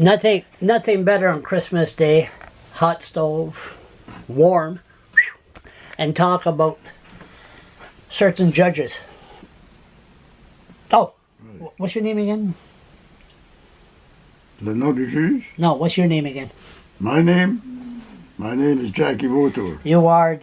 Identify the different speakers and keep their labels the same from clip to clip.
Speaker 1: Nothing better on Christmas Day, hot stove, warm, and talk about certain judges. Oh,
Speaker 2: Right.
Speaker 1: what's your name again?
Speaker 2: Le nom du juge?
Speaker 1: No, what's your name again?
Speaker 2: My name? My name is Jackie Vautour.
Speaker 1: You are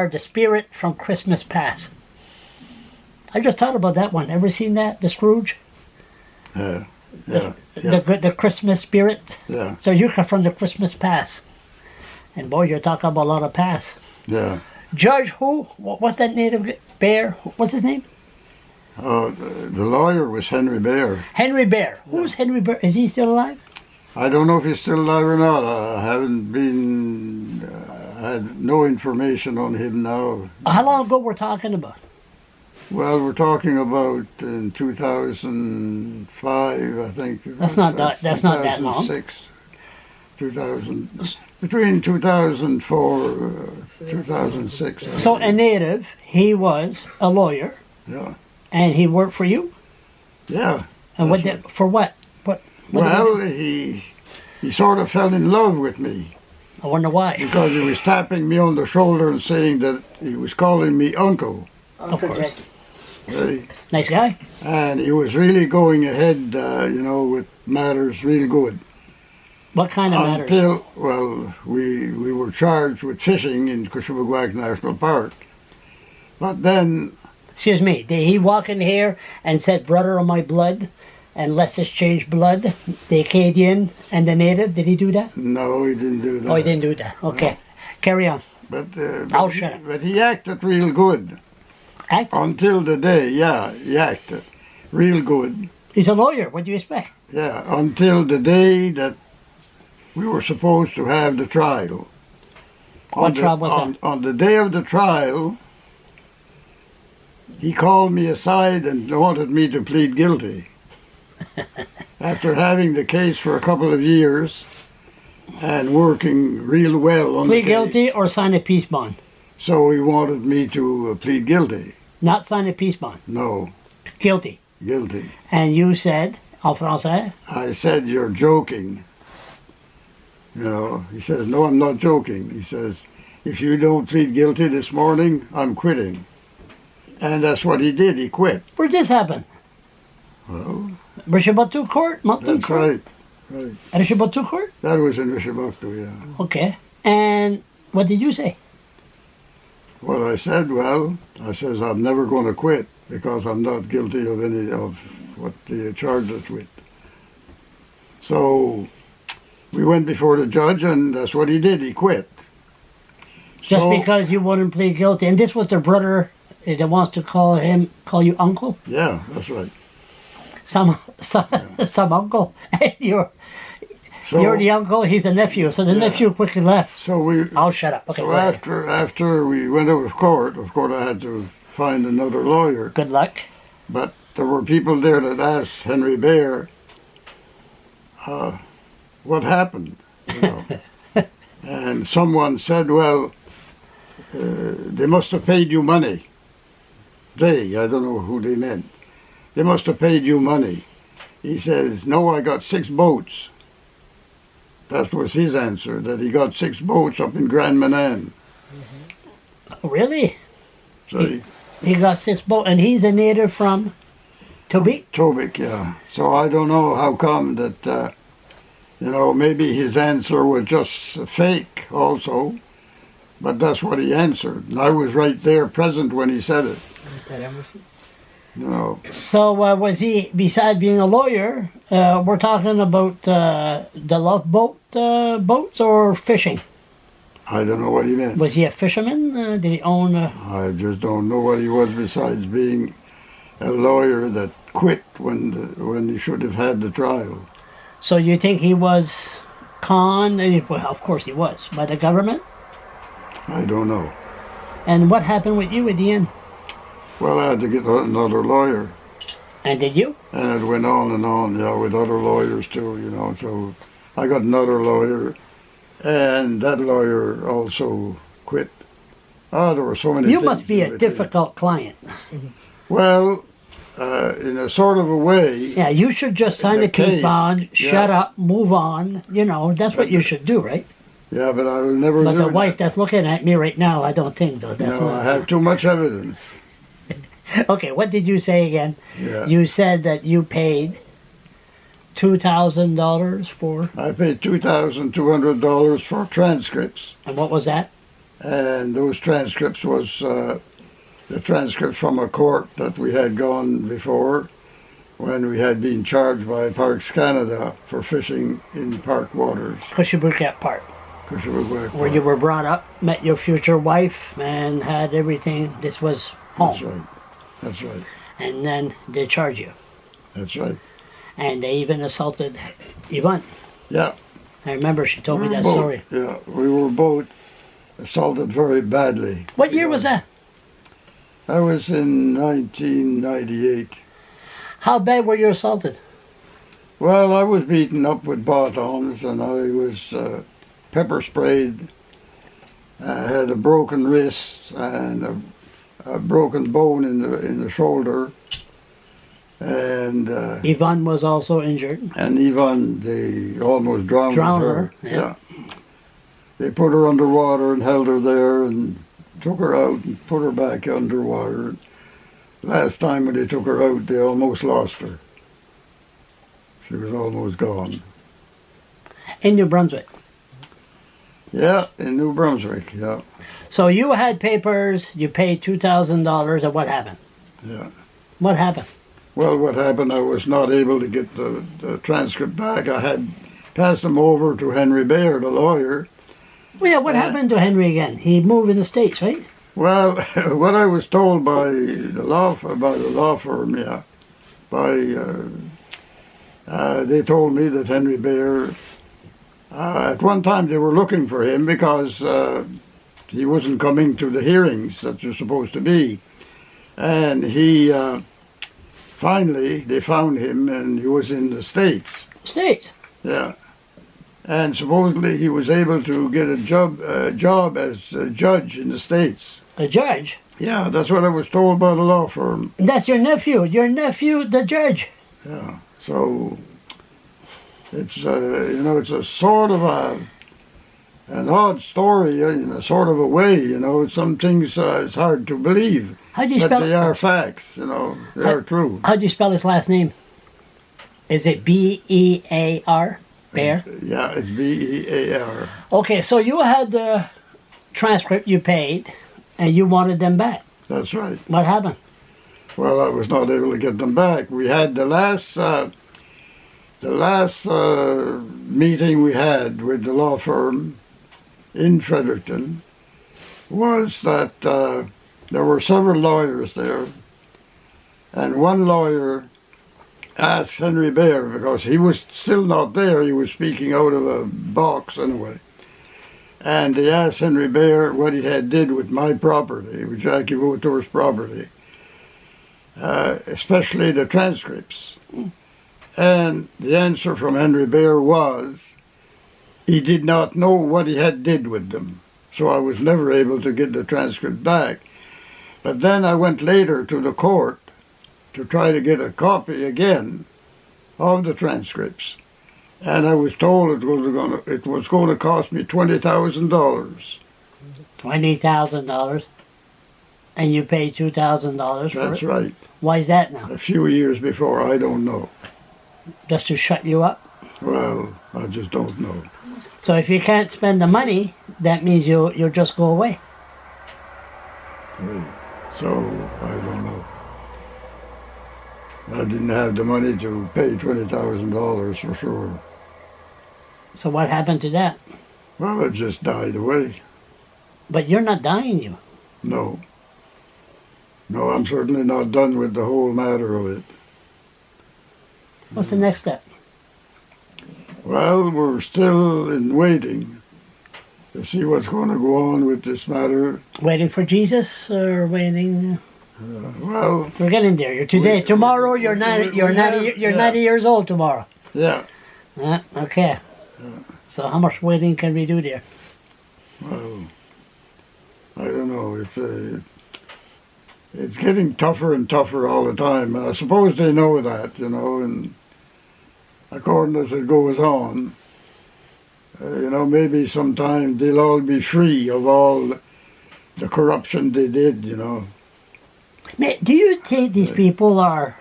Speaker 1: the spirit from Christmas Past. I just thought about that one. Ever seen that, the Scrooge?
Speaker 2: Yeah.
Speaker 1: The Christmas spirit.
Speaker 2: Yeah.
Speaker 1: So you're from the Christmas Past, and boy, you're talking about a lot of past.
Speaker 2: Yeah.
Speaker 1: Judge who? What's that native bear? What's his name?
Speaker 2: The lawyer was Henry Bear.
Speaker 1: Henry Bear. Who's Henry Bear? Is he still alive?
Speaker 2: I don't know if he's still alive or not. I haven't had no information on him now.
Speaker 1: How long ago we're talking about?
Speaker 2: Well, we're talking about in 2005, I think.
Speaker 1: That's not that long.
Speaker 2: 2000, between 2004, 2006.
Speaker 1: So a native, he was a lawyer,
Speaker 2: Yeah.
Speaker 1: and he worked for you.
Speaker 2: Yeah.
Speaker 1: And
Speaker 2: that's
Speaker 1: for what? What
Speaker 2: Well, he sort of fell in love with me
Speaker 1: I wonder why.
Speaker 2: because he was tapping me on the shoulder and saying that he was calling me uncle.
Speaker 1: Of course.
Speaker 2: Right?
Speaker 1: Nice guy.
Speaker 2: And he was really going ahead, with matters real good.
Speaker 1: What kind of matters?
Speaker 2: Until, well, we were charged with fishing in Kouchibouguac National Park. But then,
Speaker 1: Excuse me. Did he walk in here and said, "Brother of my blood, and let's exchange blood"? The Acadian and the native. Did he do that?
Speaker 2: no, he didn't do that.
Speaker 1: Oh, he didn't do that. Okay. Carry on.
Speaker 2: But,
Speaker 1: I'll shut up.
Speaker 2: but he acted real good.
Speaker 1: Act.
Speaker 2: Until the day, yeah, he acted real good.
Speaker 1: He's a lawyer. What do you expect?
Speaker 2: Yeah, until the day that we were supposed to have the trial.
Speaker 1: What trial was that?
Speaker 2: On the day of the trial, he called me aside and wanted me to plead guilty. After having the case for a couple of years and working real well on
Speaker 1: Plead
Speaker 2: the case.
Speaker 1: guilty or sign a peace bond?
Speaker 2: So he wanted me to plead guilty.
Speaker 1: Not sign a peace bond.
Speaker 2: No,
Speaker 1: Guilty.
Speaker 2: guilty.
Speaker 1: And you said, en français,
Speaker 2: I said, "You're joking." He says, "No, I'm not joking." He says, "If you don't plead guilty this morning, I'm quitting." And that's what he did. He quit.
Speaker 1: where'd this happen?
Speaker 2: Well,
Speaker 1: Vautour Court? Mountain
Speaker 2: that's
Speaker 1: Court?
Speaker 2: right.
Speaker 1: At Vautour Court?
Speaker 2: That was in Kouchibouguac, yeah.
Speaker 1: Okay. And what did you say?
Speaker 2: What I said, I says, "I'm never going to quit because I'm not guilty of any of what they charged us with." So we went before the judge, and that's what he did. He quit.
Speaker 1: Just because you wouldn't plead guilty. And this was the brother that wants to call you uncle?
Speaker 2: Yeah, that's right.
Speaker 1: Some uncle. You're the uncle, he's a nephew. So the nephew quickly left.
Speaker 2: So
Speaker 1: I'll shut up. Okay,
Speaker 2: So
Speaker 1: go ahead.
Speaker 2: after we went out of court, I had to find another lawyer.
Speaker 1: Good luck.
Speaker 2: But there were people there that asked Henry Bear, what happened? And someone said, "Well, they must have paid you money." I don't know who they meant. "They must have paid you money." He says, "No, I got 6 boats." That was his answer, that he got 6 boats up in Grand Manan.
Speaker 1: Really?
Speaker 2: So
Speaker 1: He got 6 boats, and he's a native from Tobique?
Speaker 2: Tobique, yeah. So I don't know how come that, maybe his answer was just fake also, but that's what he answered. And I was right there present when he said it.
Speaker 1: So was he, besides being a lawyer, we're talking about the love boats or fishing?
Speaker 2: I don't know what he meant.
Speaker 1: Was he a fisherman? Did he own a...
Speaker 2: I just don't know what he was besides being a lawyer that quit when he should have had the trial.
Speaker 1: So you think he was conned? Well, of course he was. By the government?
Speaker 2: I don't know.
Speaker 1: And what happened with you at the end?
Speaker 2: Well, I had to get another lawyer.
Speaker 1: And did you?
Speaker 2: And it went on and on, with other lawyers too, So I got another lawyer, and that lawyer also quit. There were so many
Speaker 1: You
Speaker 2: things
Speaker 1: must be a
Speaker 2: with it.
Speaker 1: difficult client.
Speaker 2: Well, in a sort of a way.
Speaker 1: Yeah, you should just sign
Speaker 2: the
Speaker 1: a keep
Speaker 2: case,
Speaker 1: bond,
Speaker 2: yeah.
Speaker 1: shut up, move on. You know, that's what you should do, right?
Speaker 2: Yeah, but I will never
Speaker 1: But
Speaker 2: do
Speaker 1: the wife
Speaker 2: that.
Speaker 1: that's looking at me right now, I don't think so. That's
Speaker 2: No,
Speaker 1: not.
Speaker 2: I have too much evidence.
Speaker 1: Okay, what did you say again?
Speaker 2: Yeah.
Speaker 1: You said that you paid $2,000 for,
Speaker 2: I paid $2,200 for transcripts,
Speaker 1: and what was that?
Speaker 2: and those transcripts was the transcripts from a court that we had gone before when we had been charged by Parks Canada for fishing in park waters.
Speaker 1: Kouchibouguac Park,
Speaker 2: Kouchibouguac
Speaker 1: where you
Speaker 2: Park.
Speaker 1: were brought up, met your future wife, and had everything. This was
Speaker 2: That's
Speaker 1: home.
Speaker 2: right. That's right.
Speaker 1: And then they charge you.
Speaker 2: That's right.
Speaker 1: And they even assaulted Yvonne.
Speaker 2: Yeah.
Speaker 1: I remember she told me
Speaker 2: We were
Speaker 1: that
Speaker 2: both-
Speaker 1: story.
Speaker 2: Yeah, we were both assaulted very badly.
Speaker 1: What year was that?
Speaker 2: I was in 1998.
Speaker 1: How bad were you assaulted?
Speaker 2: Well, I was beaten up with batons, and I was pepper sprayed. I had a broken wrist and a broken bone in the shoulder, and
Speaker 1: Yvonne was also injured.
Speaker 2: Yvonne, they almost drowned
Speaker 1: Drowned
Speaker 2: her.
Speaker 1: her, yeah.
Speaker 2: They put her underwater and held her there and took her out and put her back underwater. Last time when they took her out, they almost lost her. She was almost gone.
Speaker 1: In New Brunswick.
Speaker 2: Yeah, in New Brunswick, yeah.
Speaker 1: So you had papers, you paid $2,000, and what happened?
Speaker 2: Yeah.
Speaker 1: What happened?
Speaker 2: Well, what happened, I was not able to get the transcript back. I had passed them over to Henry Baird, a lawyer.
Speaker 1: Well, yeah, what happened to Henry again? He moved in the States, right?
Speaker 2: Well, what I was told by the law firm, yeah, they told me that Henry Baird, at one time they were looking for him because he wasn't coming to the hearings that you're supposed to be. And he, finally, they found him and he was in the States.
Speaker 1: States.
Speaker 2: Yeah. And supposedly he was able to get a job as a judge in the States.
Speaker 1: A judge?
Speaker 2: Yeah, that's what I was told by the law firm.
Speaker 1: That's your nephew. Your nephew, the judge.
Speaker 2: Yeah. So it's it's a sort of an odd story in a sort of a way. Some things it's hard to believe,
Speaker 1: How do you
Speaker 2: but
Speaker 1: spell
Speaker 2: they are facts. They are true.
Speaker 1: How do you spell his last name? Is it B-E-A-R? Bear?
Speaker 2: Yeah, it's B-E-A-R.
Speaker 1: Okay, so you had the transcript you paid, and you wanted them back.
Speaker 2: That's right.
Speaker 1: What happened?
Speaker 2: Well, I was not able to get them back. We had the last meeting we had with the law firm in Fredericton was that there were several lawyers there, and one lawyer asked Henry Baird, because he was still not there, he was speaking out of a box anyway, and they asked Henry Baird what he had did with my property, with Jackie Vautour's property, especially the transcripts. And the answer from Henry Baird was he did not know what he had did with them. So I was never able to get the transcript back. But then I went later to the court to try to get a copy again of the transcripts. And I was told it was going to cost me $20,000.
Speaker 1: $20,000. And you paid $2,000 for it?
Speaker 2: That's right.
Speaker 1: Why is that now?
Speaker 2: A few years before, I don't know.
Speaker 1: Just to shut you up?
Speaker 2: Well, I just don't know.
Speaker 1: So if you can't spend the money, that means you'll just go away.
Speaker 2: So, I don't know. I didn't have the money to pay $20,000 for sure.
Speaker 1: So what happened to that?
Speaker 2: Well, it just died away.
Speaker 1: But you're not dying, you.
Speaker 2: No. No, I'm certainly not done with the whole matter of it.
Speaker 1: What's the next step?
Speaker 2: Well, we're still in waiting to see what's going to go on with this matter.
Speaker 1: Waiting for Jesus or waiting?
Speaker 2: Well,
Speaker 1: We're getting there. You're today. Tomorrow you're 90. You're 90. You're 90 years old tomorrow.
Speaker 2: yeah.
Speaker 1: Okay. So how much waiting can we do there?
Speaker 2: Well, I don't know. it's getting tougher and tougher all the time. And I suppose they know that, and according as it goes on, maybe sometime they'll all be free of all the corruption they did,
Speaker 1: Do you think these people are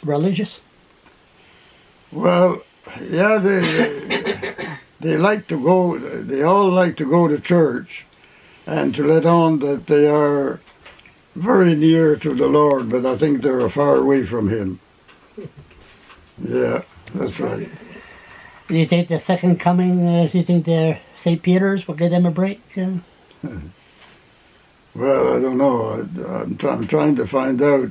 Speaker 1: religious?
Speaker 2: Well, yeah, they like to go. They all like to go to church, and to let on that they are very near to the Lord, but I think they're far away from Him. Yeah, that's right.
Speaker 1: Do you think the second coming? Do you think the St. Peter's will give them a break?
Speaker 2: Well, I don't know. I'm trying to find out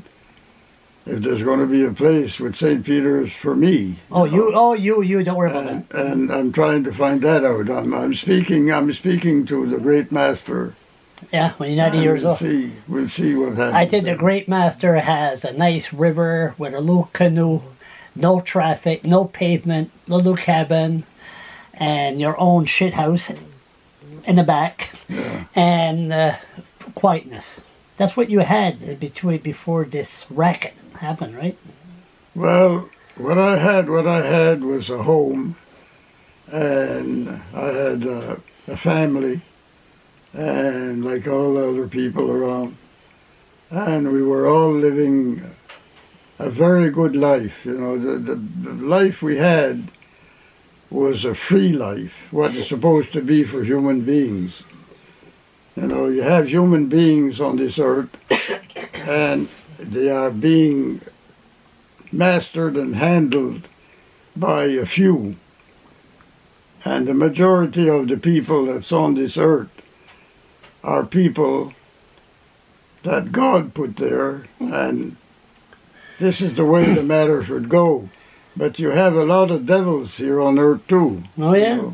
Speaker 2: if there's going to be a place with St. Peter's for me.
Speaker 1: You don't worry about that.
Speaker 2: And I'm trying to find that out. I'm speaking to the great master.
Speaker 1: Yeah, when you're 90 years old.
Speaker 2: We'll see what happens.
Speaker 1: I think the great master has a nice river with a little canoe, no traffic, no pavement, little cabin, and your own shit house in the back, and quietness. That's what you had before this racket happened, right?
Speaker 2: Well, what I had was a home, and I had a family, and like all other people around, and we were all living a very good life. The life we had was a free life, what is supposed to be for human beings. You have human beings on this earth, and they are being mastered and handled by a few. And the majority of the people that's on this earth are people that God put there, and this is the way the matter should go. But you have a lot of devils here on earth too.
Speaker 1: Oh yeah,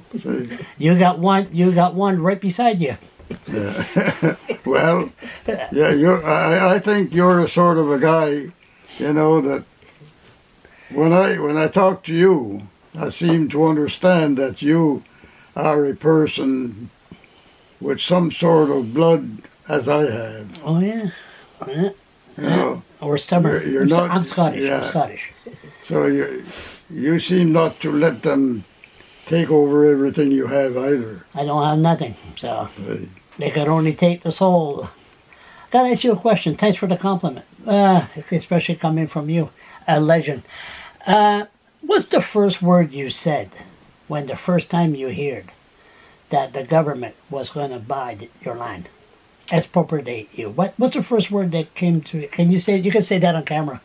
Speaker 1: you got one right beside you.
Speaker 2: Yeah. Well, yeah, I think you're a sort of a guy, that when I talk to you, I seem to understand that you are a person with some sort of blood as I have.
Speaker 1: Oh yeah. We're stubborn. I'm Scottish.
Speaker 2: Yeah.
Speaker 1: I'm Scottish.
Speaker 2: So you seem not to let them take over everything you have either.
Speaker 1: I don't have nothing, so they could only take the soul. Gotta ask you a question. Thanks for the compliment, especially coming from you, a legend. What's the first word you said when the first time you heard that the government was going to buy your land, expropriate you? What's the first word that came to you? Can you say? You can say that on camera.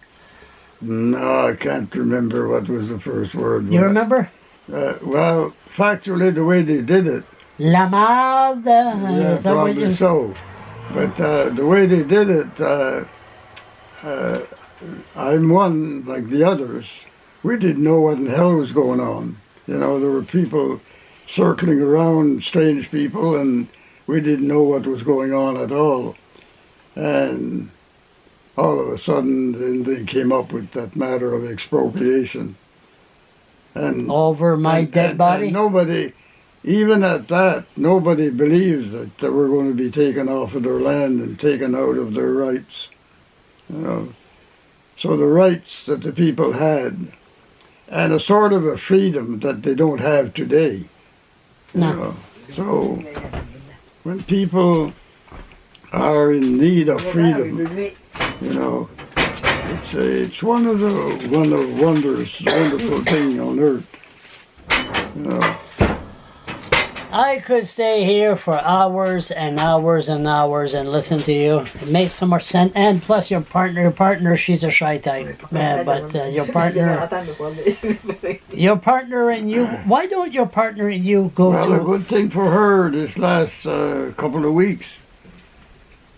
Speaker 2: No, I can't remember what was the first word.
Speaker 1: You remember?
Speaker 2: Well, factually, the way they did it.
Speaker 1: La marde.
Speaker 2: Yeah, probably so. But the way they did it, I'm one like the others. We didn't know what in the hell was going on. There were people circling around, strange people, and we didn't know what was going on at all. And all of a sudden, they came up with that matter of expropriation. And
Speaker 1: over my dead body?
Speaker 2: And nobody, even at that, nobody believes that they were going to be taken off of their land and taken out of their rights. So the rights that the people had, and a sort of a freedom that they don't have today.
Speaker 1: No.
Speaker 2: So when people are in need of freedom, it's one of the wonderful thing on earth.
Speaker 1: I could stay here for hours and hours and hours and listen to you. It makes so much sense. And plus your partner, she's a shy type. But your partner and you, why don't your partner and you go to...
Speaker 2: Well, a good thing for her this last couple of weeks.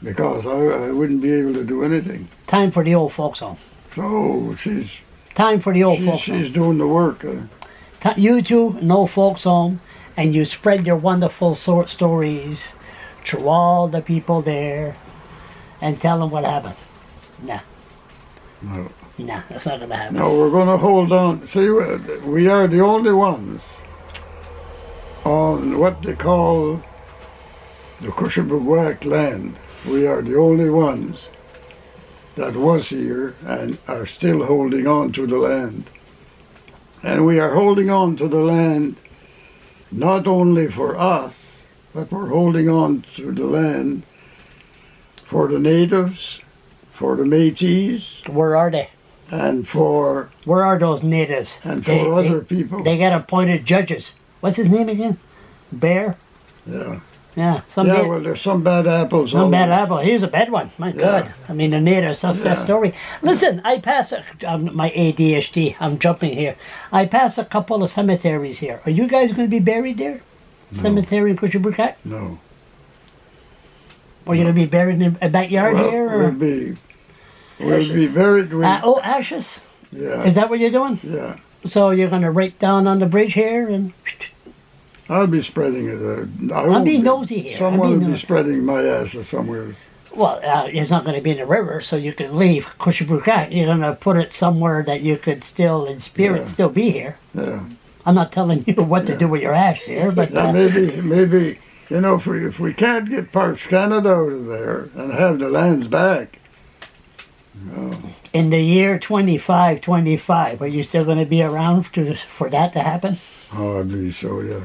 Speaker 2: Because I wouldn't be able to do anything.
Speaker 1: Time for the old folks home.
Speaker 2: So she's...
Speaker 1: Time for the old folks home.
Speaker 2: She's doing the work.
Speaker 1: You two, no folks home. And you spread your wonderful stories to all the people there and tell them what happened. No. No, that's not going to happen.
Speaker 2: No, we're going to hold on. See, we are the only ones on what they call the Kouchibouguac land. we are the only ones that was here and are still holding on to the land. And we are holding on to the land not only for us, but we're holding on to the land for the natives, for the Métis,
Speaker 1: Where are they?
Speaker 2: and for
Speaker 1: Where are those natives?
Speaker 2: other people.
Speaker 1: They got appointed judges. What's his name again? Bear?
Speaker 2: Yeah.
Speaker 1: Yeah.
Speaker 2: Well, there's some bad apples.
Speaker 1: Some
Speaker 2: all
Speaker 1: bad
Speaker 2: over.
Speaker 1: apple. Here's a bad one. My God. I mean, the natives, that's that
Speaker 2: Yeah.
Speaker 1: story. Listen, I pass my ADHD. I'm jumping here. I pass a couple of cemeteries here. Are you guys going to be buried there?
Speaker 2: No.
Speaker 1: Cemetery in Kouchibouguac?
Speaker 2: No.
Speaker 1: Or you going to be buried in a backyard
Speaker 2: Well,
Speaker 1: here? Or?
Speaker 2: we'll be buried with,
Speaker 1: Ashes?
Speaker 2: yeah,
Speaker 1: Is that what you're doing?
Speaker 2: yeah.
Speaker 1: So you're going to right down on the bridge here and...
Speaker 2: I'll be spreading it.
Speaker 1: I'm being nosy here.
Speaker 2: Someone
Speaker 1: I'm
Speaker 2: will
Speaker 1: being
Speaker 2: be
Speaker 1: nosy.
Speaker 2: spreading my ashes somewhere.
Speaker 1: Well, it's not going to be in the river, so you can leave Kouchibouguac. You're going to put it somewhere that you could still, in spirit,
Speaker 2: Yeah.
Speaker 1: still be here.
Speaker 2: Yeah.
Speaker 1: I'm not telling you what to do with your ash here, but
Speaker 2: Yeah, maybe, you know, if we can't get Parks Canada out of there and have the lands back,
Speaker 1: in the year 2525, are you still going to be around for that to happen?
Speaker 2: oh, I'd be so, yeah.